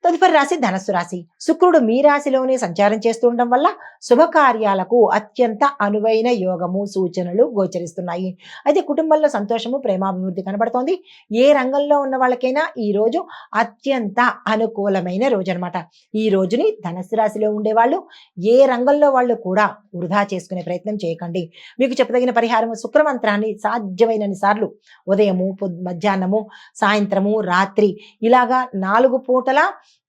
తదుపరి రాశి ధనస్సు రాశి. శుక్రుడు మీ రాశిలోనే సంచారం చేస్తూ ఉండడం వల్ల శుభకార్యాలకు అత్యంత అనువైన యోగము సూచనలు గోచరిస్తున్నాయి. అయితే కుటుంబంలో సంతోషము ప్రేమాభివృద్ధి కనబడుతోంది. ఏ రంగంలో ఉన్న వాళ్ళకైనా ఈ రోజు అత్యంత అనుకూలమైన రోజు అనమాట. ఈ రోజుని ధనస్సు రాశిలో ఉండేవాళ్ళు ఏ రంగంలో వాళ్ళు కూడా వృధా చేసుకునే ప్రయత్నం చేయకండి. మీకు చెప్పదగిన పరిహారము శుక్రమంత్రాన్ని సాధ్యమైనన్ని సార్లు ఉదయము మధ్యాహ్నము సాయంత్రము రాత్రి ఇలాగా 4 పూటల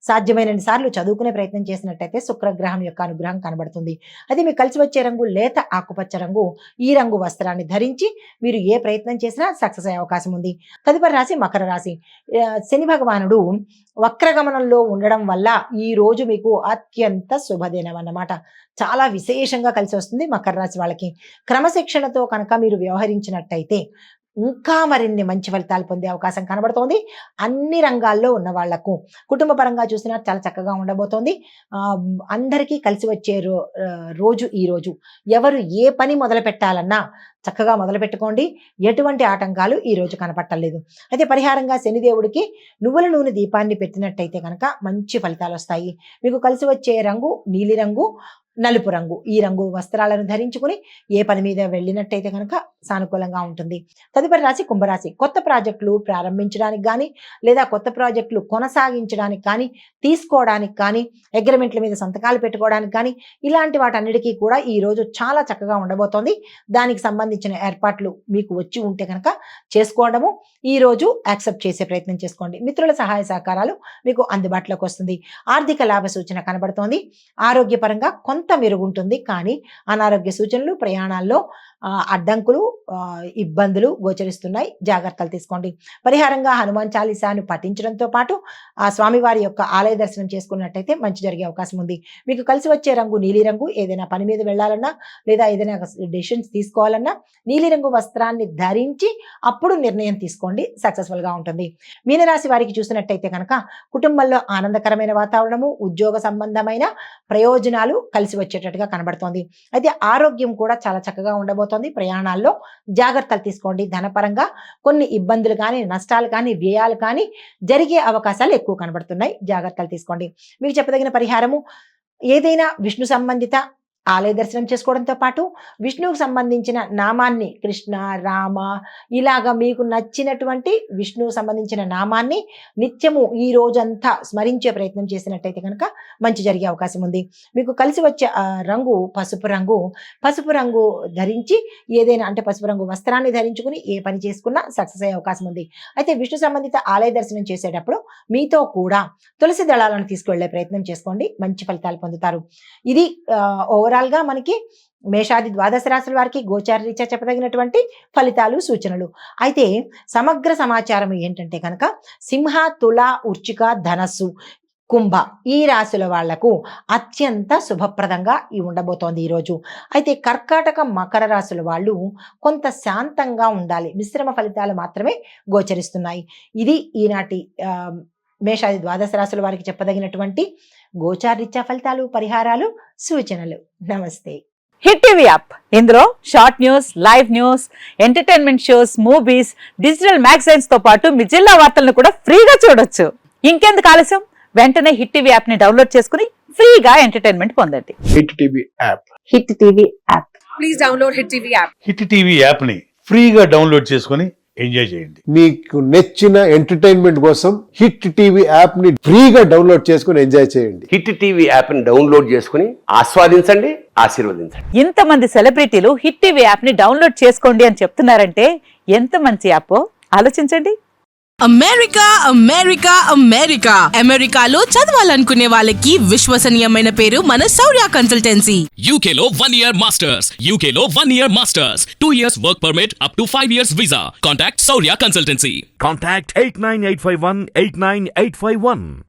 సాధ్యమైనన్ని సార్లు చదువుకునే ప్రయత్నం చేసినట్టయితే శుక్రగ్రహం యొక్క అనుగ్రహం కనబడుతుంది. అది మీకు కలిసి వచ్చే రంగు లేత ఆకుపచ్చ రంగు. ఈ రంగు వస్త్రాన్ని ధరించి మీరు ఏ ప్రయత్నం చేసినా సక్సెస్ అయ్యే అవకాశం ఉంది. తదుపరి రాశి మకర రాశి. శని భగవానుడు వక్రగమనంలో ఉండడం వల్ల ఈ రోజు మీకు అత్యంత శుభదినం అన్నమాట. చాలా విశేషంగా కలిసి వస్తుంది మకర రాశి వాళ్ళకి. క్రమశిక్షణతో కనుక మీరు వ్యవహరించినట్టయితే ఇంకా మరిన్ని మంచి ఫలితాలు పొందే అవకాశం కనబడుతోంది. అన్ని రంగాల్లో ఉన్న వాళ్లకు కుటుంబ పరంగా చూసినా చాలా చక్కగా ఉండబోతోంది. అందరికీ కలిసి వచ్చే రోజు ఈ రోజు. ఎవరు ఏ పని మొదలు పెట్టాలన్నా చక్కగా మొదలు పెట్టుకోండి. ఎటువంటి ఆటంకాలు ఈ రోజు కనపట్టలేదు. అయితే పరిహారంగా శనిదేవుడికి నువ్వుల నూనె దీపాన్ని పెట్టినట్టయితే కనుక మంచి ఫలితాలు వస్తాయి. మీకు కలిసి వచ్చే రంగు నీలిరంగు నలుపు రంగు. ఈ రంగు వస్త్రాలను ధరించుకుని ఏ పని మీద వెళ్ళినట్టయితే కనుక సానుకూలంగా ఉంటుంది. తదుపరి రాశి కుంభరాశి. కొత్త ప్రాజెక్టులు ప్రారంభించడానికి కానీ లేదా కొత్త ప్రాజెక్టులు కొనసాగించడానికి కానీ తీసుకోవడానికి కానీ అగ్రిమెంట్ల మీద సంతకాలు పెట్టుకోవడానికి కానీ ఇలాంటి వాటన్నిటికీ కూడా ఈ రోజు చాలా చక్కగా ఉండబోతోంది. దానికి సంబంధించిన ఏర్పాట్లు మీకు వచ్చి ఉంటే కనుక చేసుకోవడము ఈ రోజు యాక్సెప్ట్ చేసే ప్రయత్నం చేసుకోండి. మిత్రుల సహాయ సహకారాలు మీకు అందుబాటులోకి వస్తుంది. ఆర్థిక లాభ సూచన కనబడుతోంది. ఆరోగ్యపరంగా కొంత మెరుగుంటుంది. కానీ అనారోగ్య సూచనలు ప్రయాణాల్లో అడ్డంకులు ఇబ్బందులు గోచరిస్తున్నాయి. జాగ్రత్తలు తీసుకోండి. పరిహారంగా హనుమాన్ చాలీసాను పఠించడంతో పాటు ఆ స్వామివారి యొక్క ఆలయ దర్శనం చేసుకున్నట్టయితే మంచి జరిగే అవకాశం ఉంది. మీకు కలిసి వచ్చే రంగు నీలిరంగు. ఏదైనా పని మీద వెళ్ళాలన్నా లేదా ఏదైనా డెసిషన్స్ తీసుకోవాలన్నా నీలిరంగు వస్త్రాన్ని ధరించి అప్పుడు నిర్ణయం తీసుకోండి. సక్సెస్ఫుల్ గా ఉంటుంది. మీనరాశి వారికి చూసినట్టయితే కనుక కుటుంబంలో ఆనందకరమైన వాతావరణము ఉద్యోగ సంబంధమైన ప్రయోజనాలు కలిసి వచ్చేటట్టుగా కనబడుతోంది. అయితే ఆరోగ్యం కూడా చాలా చక్కగా ఉండబోతోంది. ప్రయాణాల్లో జాగ్రత్తలు తీసుకోండి. ధనపరంగా కొన్ని ఇబ్బందులు కానీ నష్టాలు కానీ వ్యయాలు కానీ జరిగే అవకాశాలు ఎక్కువ కనబడుతున్నాయి. జాగ్రత్తలు తీసుకోండి. మీకు చెప్పదగిన పరిహారము ఏదైనా విష్ణు సంబంధిత ఆలయ దర్శనం చేసుకోవడంతో పాటు విష్ణువుకు సంబంధించిన నామాన్ని కృష్ణ రామ ఇలాగా మీకు నచ్చినటువంటి విష్ణువుకు సంబంధించిన నామాన్ని నిత్యము ఈ రోజంతా స్మరించే ప్రయత్నం చేసినట్టయితే కనుక మంచి జరిగే అవకాశం ఉంది. మీకు కలిసి వచ్చే రంగు పసుపు రంగు. పసుపు రంగు ధరించి ఏదైనా అంటే పసుపు రంగు వస్త్రాన్ని ధరించుకుని ఏ పని చేసుకున్నా సక్సెస్ అయ్యే అవకాశం ఉంది. అయితే విష్ణు సంబంధిత ఆలయ దర్శనం చేసేటప్పుడు మీతో కూడా తులసి దళాలను తీసుకువెళ్లే ప్రయత్నం చేసుకోండి. మంచి ఫలితాలు పొందుతారు. ఇది ఓవరాల్ గా మనకి మేషాది ద్వాదశ రాశుల వారికి గోచార రీత్యా చెప్పదగినటువంటి ఫలితాలు సూచనలు. అయితే సమగ్ర సమాచారం ఏంటంటే కనుక సింహ తుల వృశ్చిక ధనస్సు కుంభ ఈ రాశుల వాళ్లకు అత్యంత శుభప్రదంగా ఉండబోతోంది ఈరోజు. అయితే కర్కాటక మకర రాశుల వాళ్ళు కొంత శాంతంగా ఉండాలి. మిశ్రమ ఫలితాలు మాత్రమే గోచరిస్తున్నాయి. ఇది ఈనాటి మేషాది ద్వాదశ రాశుల వారికి చెప్పదగినటువంటి గోచారీత్యా ఫలితాలు పరిహారాలు సూచనలు. నమస్తే. Hit TV app. ఇందులో short news live news entertainment shows movies digital magazines తో పాటు మీ జిల్లా వార్తలను కూడా ఫ్రీగా చూడొచ్చు. ఇంకెందుకు ఆలస్యం, వెంటనే హిట్ టీవీ యాప్ ని డౌన్లోడ్ చేసుకుని ఫ్రీగా ఎంటర్టైన్మెంట్ పొందండి. Hit TV app. Hit TV app. Please download hit TV app. Hit TV app ని ఫ్రీగా డౌన్లోడ్ చేసుకుని ఎంజాయ్ చేయండి. మీకు నచ్చిన ఎంటర్టైన్మెంట్ కోసం హిట్ టీవీ యాప్ ని ఫ్రీగా డౌన్లోడ్ చేసుకుని ఎంజాయ్ చేయండి. హిట్ టీవీ యాప్ ని డౌన్లోడ్ చేసుకుని ఆస్వాదించండి, ఆశీర్వదించండి. ఇంతమంది సెలబ్రిటీలు హిట్ టీవీ యాప్ ని డౌన్లోడ్ చేసుకోండి అని చెప్తున్నారంటే ఎంత మంచి యాప్ ఆలోచించండి. అమెరికా అమెరికా అమెరికా అమెరికాలో చదవాలనుకునే వాళ్ళకి విశ్వసనీయమైన పేరు మన శౌర్య కన్సల్టెన్సీ. UK లో 1 year masters. UK లో 1 year masters. 2 years work permit up to 5 years visa. Contact Saurya Consultancy. Contact 89851 89851.